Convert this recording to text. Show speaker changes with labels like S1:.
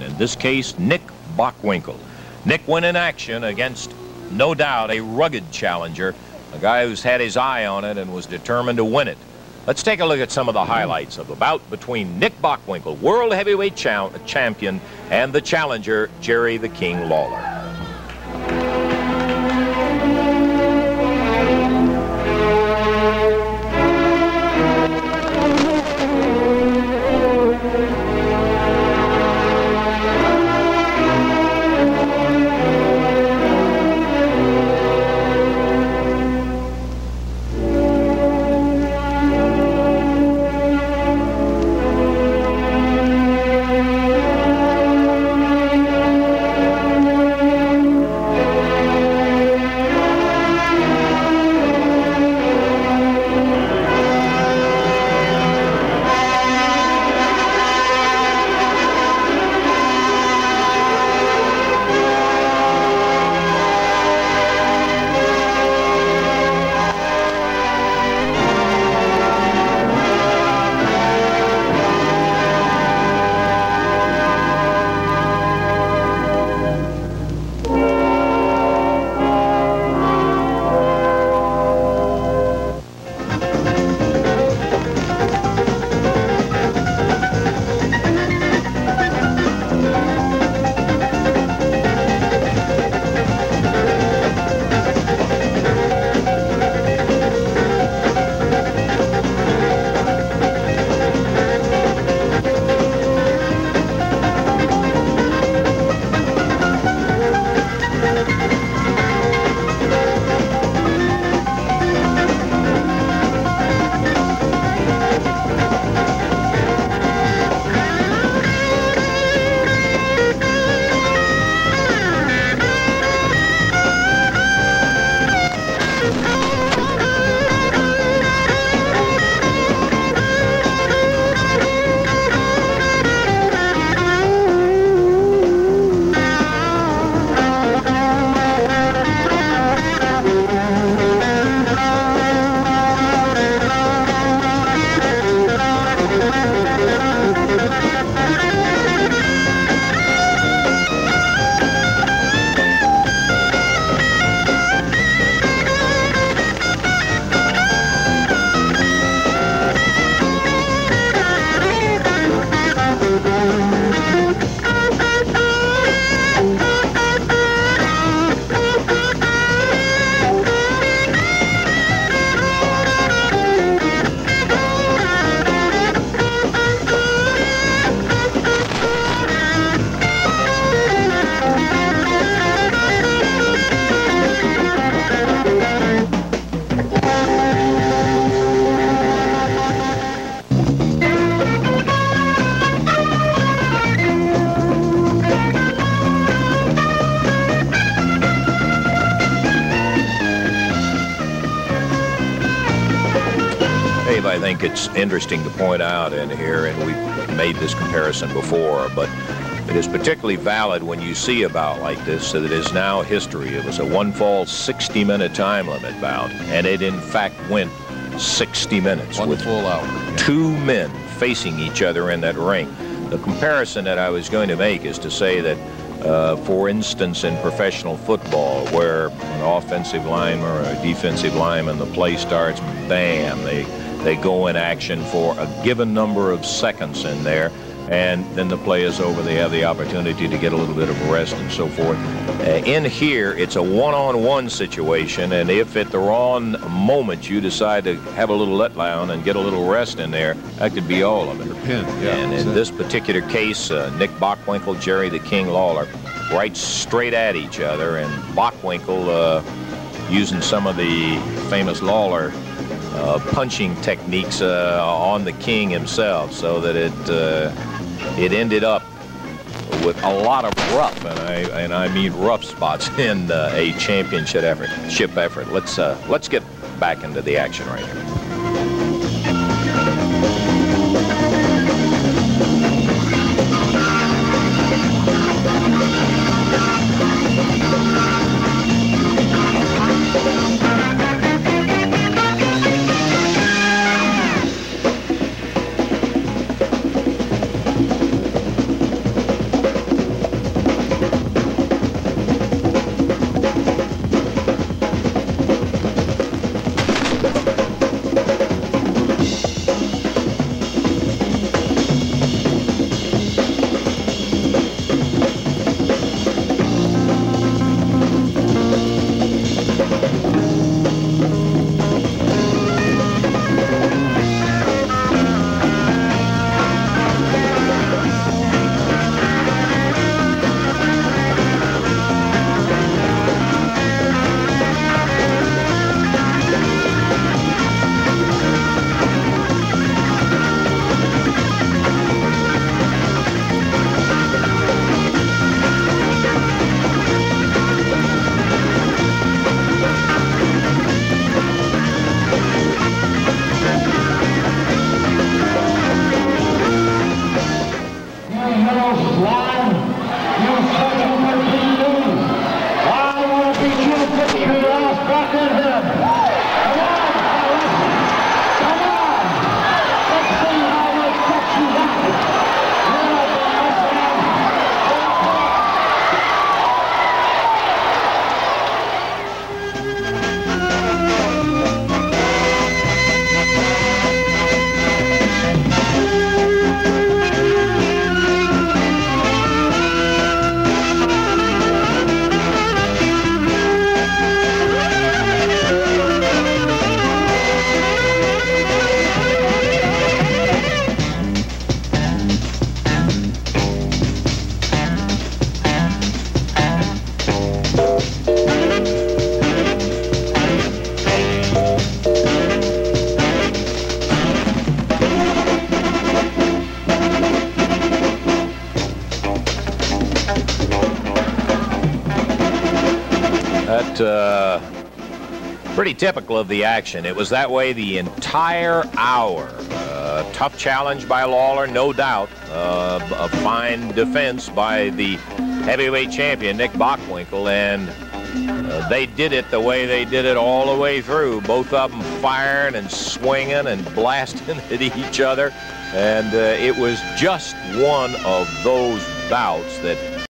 S1: In this case, Nick Bockwinkle. Nick went in action against, no doubt, a rugged challenger, a guy who's had his eye on it and was determined to win it. Let's take a look at some of the highlights of the bout between Nick Bockwinkle, world heavyweight champion, and the challenger, Jerry the King Lawler. I think it's interesting to point out in here, and we've made this comparison before, but it is particularly valid when you see a bout like this that is now history. It was a one-fall 60-minute time limit bout, and it in fact went 60 minutes.
S2: One
S1: with
S2: full hour.
S1: Two men facing each other in that ring. The comparison that I was going to make is to say that, for instance, in professional football, where an offensive lineman or a defensive lineman, the play starts, bam, they go in action for a given number of seconds in there, and then the play is over. They have the opportunity to get a little bit of rest and so forth. In here, it's a one-on-one situation, and if at the wrong moment you decide to have a little letdown and get a little rest in there, that could be all of it.
S2: Pin, yeah,
S1: and in this particular case, Nick Bockwinkle, Jerry the King Lawler, right straight at each other, and Bockwinkle using some of the famous Lawler punching techniques on the King himself, so that it ended up with a lot of rough, and I mean rough spots in a championship effort. Let's get back into the action right here. pretty typical of the action. It was that way the entire hour. Tough challenge by Lawler, no doubt. A fine defense by the heavyweight champion, Nick Bockwinkle, and they did it the way they did it all the way through. Both of them firing and swinging and blasting at each other. And it was just one of those bouts that